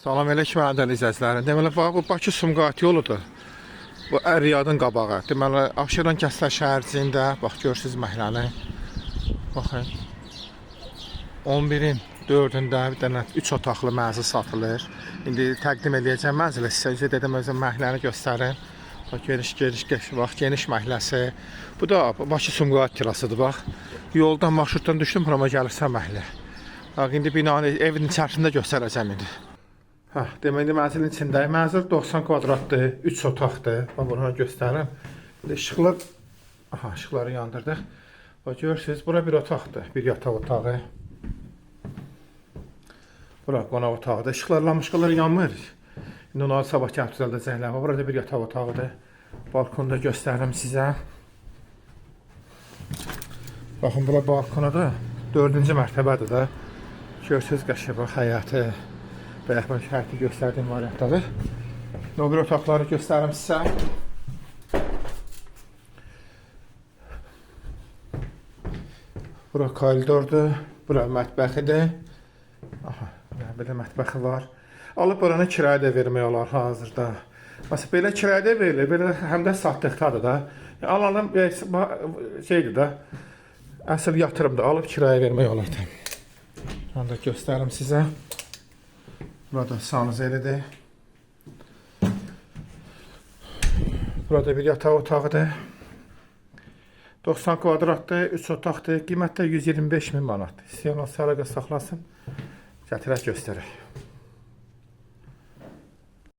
Salam əleykum əziz izləyicilərim. Deməli bu Bakı Sumqayıt yoludur. Bu Riyadın qabağı. Deməli Abşeron Kəndlər şəhərciyində bax görürsüz məhləni. Baxın. 11-in 4-ündə bir dənə 3 otaqlı mənzil satılır. İndi təqdim edəcəm mənzilə sizə dedim özüm məhləni göstərin. Bax geniş məhləsi. Bu da Bakı Sumqayıt kirasıdır bax. Yoldan marşrutdan düşdüm, burama gəlirsən məhlə. Bax indi binanın evin içərisində göstərəcəm indi. Deməli mənzilin içindəyim. Mənzil 90 kvadratdır, 3 otaqdır. Bax bunu göstərim. İşıqlar, işıqları yandırdıq. Bax görürsüz, bura bir otaqdır, bir yataq otağı. Bura qonaq otağıdır. İşıqlar, lamışqalar yanmır. İndi onları sabah gəlib düzəldəcəklər. Burada bir yataq otağıdır. Balkonda göstərim sizə. Baxın, bura balkonadır. 4-cü mərtəbədir də. Görürsüz, qəşəng bax həyatı. Bayaq mən şəhəti göstərdiyim variantdadır. O bir otaqları göstərim sizə. Bura koridordur. Bura mətbəxidir. Belə mətbəxi var. Alıb buranı kirayədə vermək olar hazırda. Məsələn, belə kirayədə verilir. Belə həm də satdıqdadır da. Alanım şeydir də. Əsl yatırımdır. Alıb kirayə vermək olar da. Onu da göstərim sizə. Burada sanuzelidir. Burada bir yataq otağıdır. 90 kvadratdır, 3 otaqdır. Qiymətdə 125.000 manat. İstəyən olsa əlaqə saxlasın. Gətirək göstərək.